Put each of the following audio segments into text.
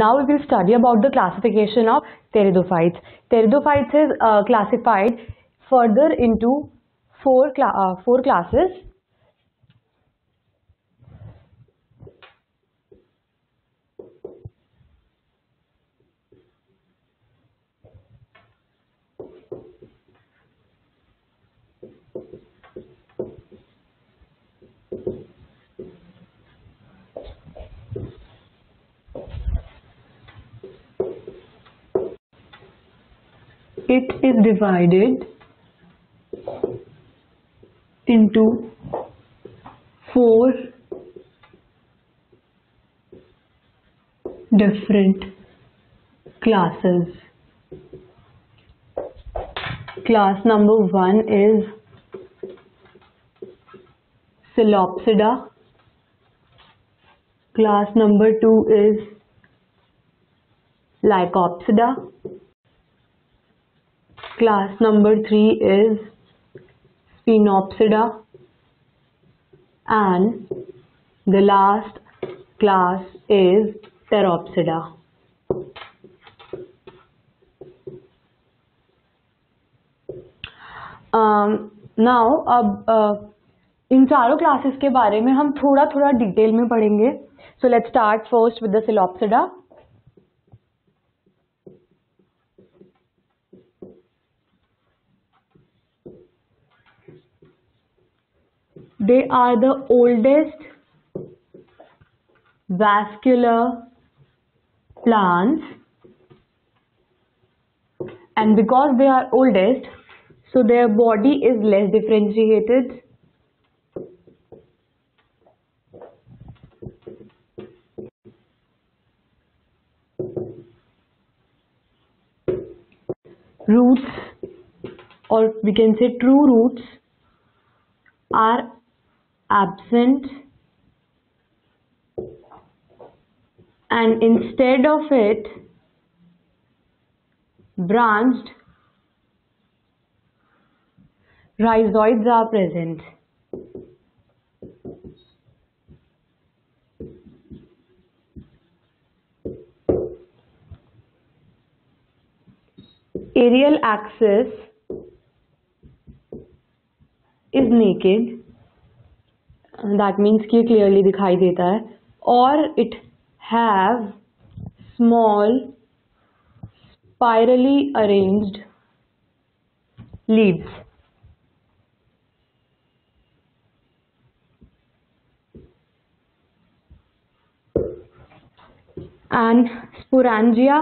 Now we will study about the classification of pteridophytes. Pteridophytes is classified further into four classes. It is divided into four different classes. Class number 1 is Coelopsida. Class number 2 is Lycopsida. Class number 3 is Sphenopsida, and the last class is Pteropsida. Now अब इन चारों classes के बारे में हम थोड़ा थोड़ा detail में पढ़ेंगे. So let's start first with the Coelopsida. They are the oldest vascular plants, and because they are oldest, so their body is less differentiated. Roots, or we can say true roots, are absent, and instead of it, branched rhizoids are present. Aerial axis is naked, that means कि clearly दिखाई देता है, और it have small spirally arranged leaves. And sporangia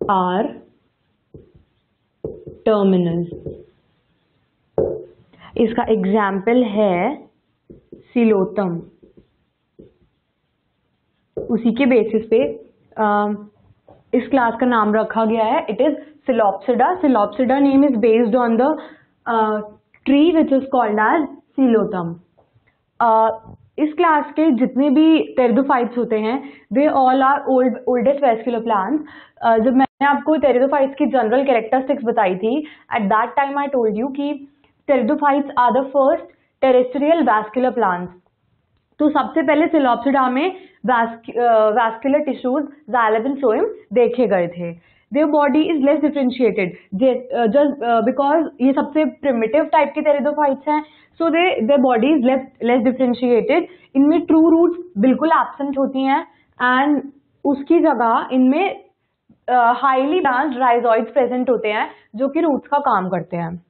are terminal. इसका example है सिलोतम. उसी के basis पे इस क्लास का नाम रखा गया है. It is Coelopsida. Coelopsida name is based on the tree which is called as Psilotum. इस क्लास के जितने भी टेरिडोफाइट्स होते हैं, they all are oldest vascular plants. जब मैंने आपको टेरिडोफाइट्स की जनरल कैरेक्टरिस्टिक्स बताई थी, at that time I told you कि pteridophytes are the first terrestrial vascular plants. तो सबसे पहले Coelopsida में vascular tissues, xylem and phloem देखे गए थे. Their body is less differentiated just because ये सबसे प्रिमिटिव टाइप के टेरिडोफाइट्स हैं. So their body is less differentiated. इनमें ट्रू रूट्स बिल्कुल एब्सेंट होती हैं, एंड उसकी जगह इनमें हाईली ब्रांच्ड राइजॉइड्स प्रेजेंट होते हैं जो कि रूट्स का काम करते हैं.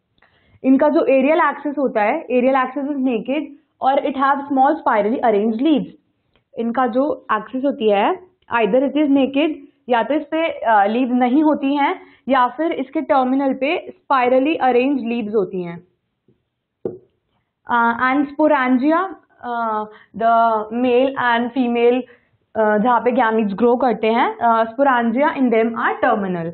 इनका जो एरियल एक्सिस होता है, एरियल एक्सिस इज नेकेड और it have small spirally arranged leaves. इनका जो एक्सिस होती है, आइदर इट इज नेकेड, या तो इस पे लीव्स नहीं होती हैं, या फिर इसके टर्मिनल पे स्पाइरली अरेंज्ड लीव्स होती हैं. And sporangia, the male and female जहाँ पे गैमीट्स ग्रो करते हैं, sporangia in them are terminal.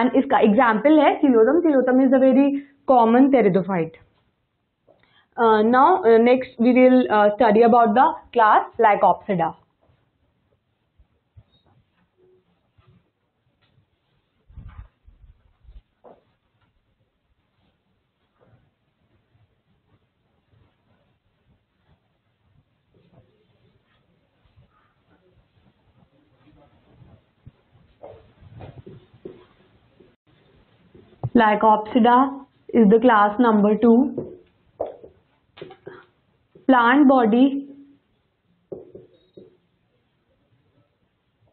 And इसका एग्जाम्पल है Psilotum. Psilotum is a very common pteridophyte. Now next we will study about the class Lycopsida. Lycopsida is the class number 2. Plant body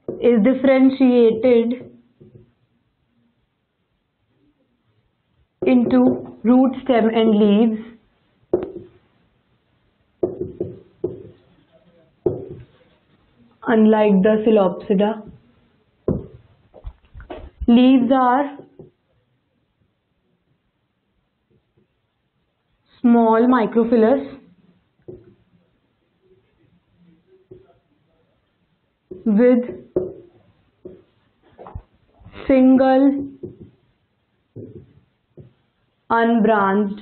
is differentiated into root, stem and leaves. Unlike the Psilopsida, leaves are small microphyllous with single unbranched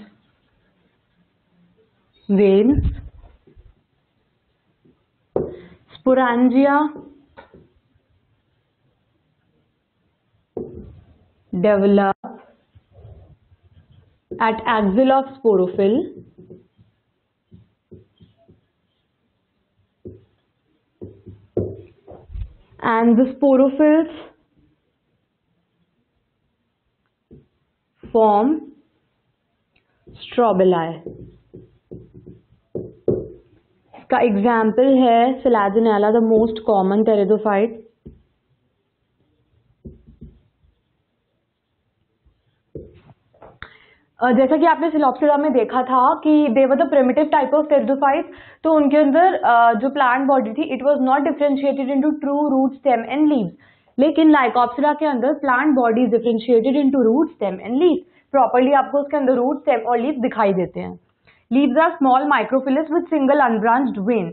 veins. Sporangia develop at axil of sporophyll and the sporophylls form strobili. इसका example है Selaginella, the most common pteridophyte. जैसा कि आपने Psilopsida में देखा था कि they were the primitive type of pteridophytes, तो उनके अंदर जो प्लांट बॉडी थी it was not differentiated into true root, stem and leaves. लेकिन Lycopsida के अंदर plant body is differentiated into root, stem and leaves. Properly आपको उसके अंदर रूट, स्टेम और लीव्स दिखाई देते हैं. Leaves are small microphyllous with single unbranched vein.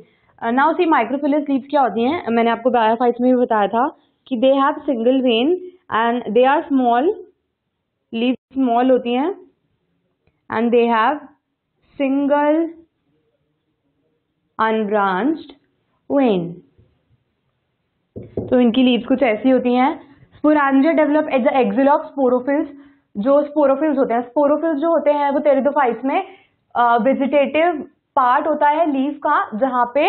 Now see microphyllous leaves क्या होती हैं, मैंने आपको बायोफाइट्स में भी बताया था कि they have single vein and they are small. Leaves small होती हैं and they have single unbranched vein. तो इनकी लीव्स कुछ ऐसी होती हैं. Sporangia develop at the axil of sporophylls. जो स्पोरोफिल्स होते हैं, स्पोरोफिल्स जो होते हैं वो टेरिडोफाइट्स में वेजिटेटिव पार्ट होता है लीफ का, जहाँ पे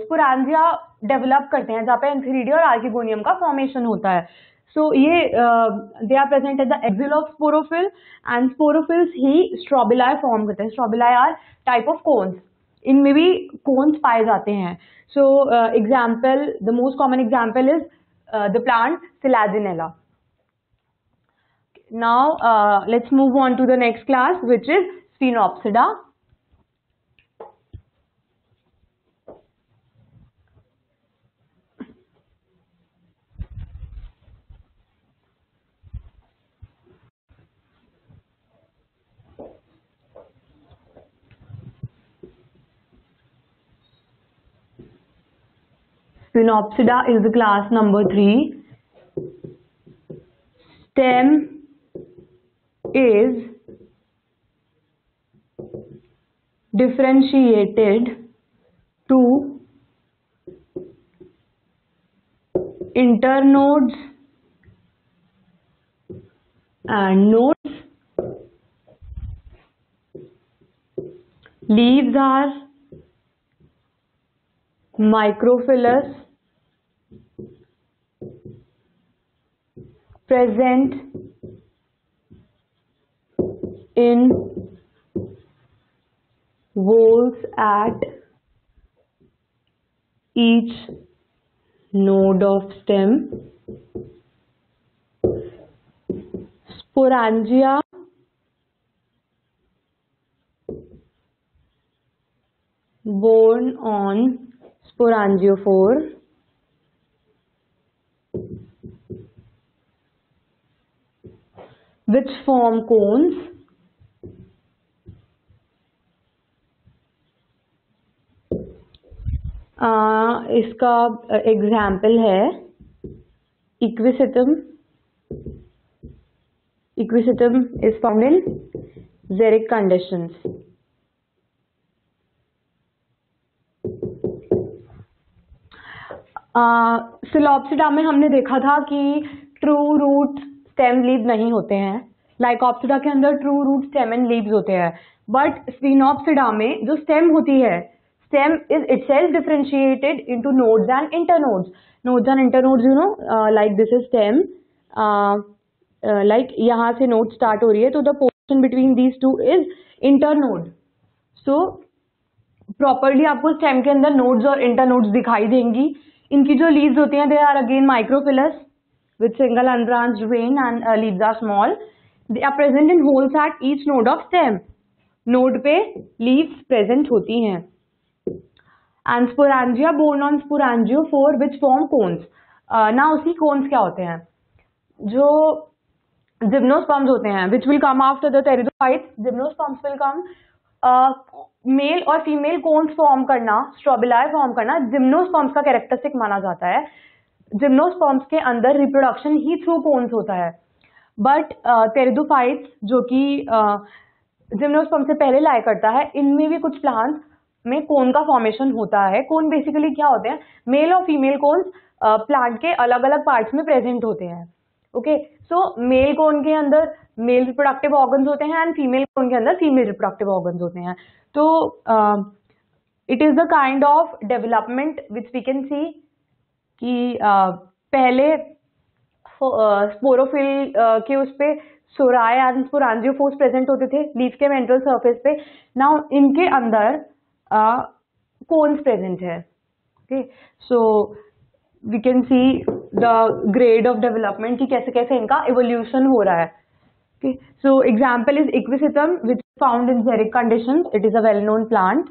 स्पोरांजिया डेवलप करते हैं, जहाँ पे एंथीरिडिया और आर्किगोनियम का फॉर्मेशन होता है. सो ये they are present at the axil of sporophyll and sporophylls ही स्ट्रोबिलाई फॉर्म करते हैं. Strobili are type of cones. इनमें भी कोन्स पाए जाते हैं. So example, the most common example is the plant Selaginella. Now let's move on to the next class, which is Sphenopsida. Sphenopsida is the class number 3. Stem is differentiated to internodes and nodes. Leaves are microphyllous, present in whorls at each node of stem. Sporangia borne on sporangiophore. Which form cones. इसका example है equisetum. Equisetum is found in xeric conditions. Psilopsida में हमने देखा था कि true root, stem, leave नहीं होते हैं. Lycopsida के अंदर true root, stem and leaves होते हैं. बट Sphenopsida में जो स्टेम होती है, stem is itself differentiated into nodes and internodes. Nodes and internodes, you know, like this is stem, like यहाँ से नोड स्टार्ट हो रही है, तो the portion between these two is internode. So properly आपको स्टेम के अंदर नोड्स और इंटरनोड्स दिखाई देंगी. इनकी जो लीव्स होती हैं, they are again microphyllous with single unbranched vein and leaves are small. They are present in whorls at each node of stem. Node पे लीव्स प्रेजेंट होती हैं. And sporangia borne on sporangiophore which form cones. ना उसी cons क्या होते हैं, जो gymnosperms होते हैं, which will come after the pteridophytes. Gymnosperms will come. Male और फीमेल कोन्स फॉर्म करना, स्ट्रोबिलाई फॉर्म करना जिम्नोस्पर्म्स का कैरेक्टरिस्टिक माना जाता है. जिम्नोस्पर्म्स के अंदर रिप्रोडक्शन ही थ्रू कोन्स होता है. बट टेरिडोफाइट्स जो कि जिम्नोस्पर्म से पहले लाई करता है, इनमें भी कुछ प्लांट्स में कोन का फॉर्मेशन होता है. कोन बेसिकली क्या होते हैं, मेल और फीमेल कोन्स प्लांट के अलग अलग पार्ट्स में प्रेजेंट होते हैं. ओके, सो मेल कोन के अंदर मेल रिप्रोडक्टिव ऑर्गन्स होते हैं एंड फीमेल कोन के अंदर फीमेल रिप्रोडक्टिव ऑर्गन्स होते हैं. तो it is the kind of development which we can see कि पहले स्पोरोफिल के उस पे सोराय एंड स्पोरांजियोफोर्स प्रेजेंट होते थे लीफ के वेंट्रल सरफेस पे. नाउ इनके अंदर कोन्स प्रेजेंट है. Okay, so we can see the grade of development कि कैसे कैसे इनका इवोल्यूशन हो रहा है. Okay, so example is Equisetum, which is found in xeric conditions. It is a well-known plant.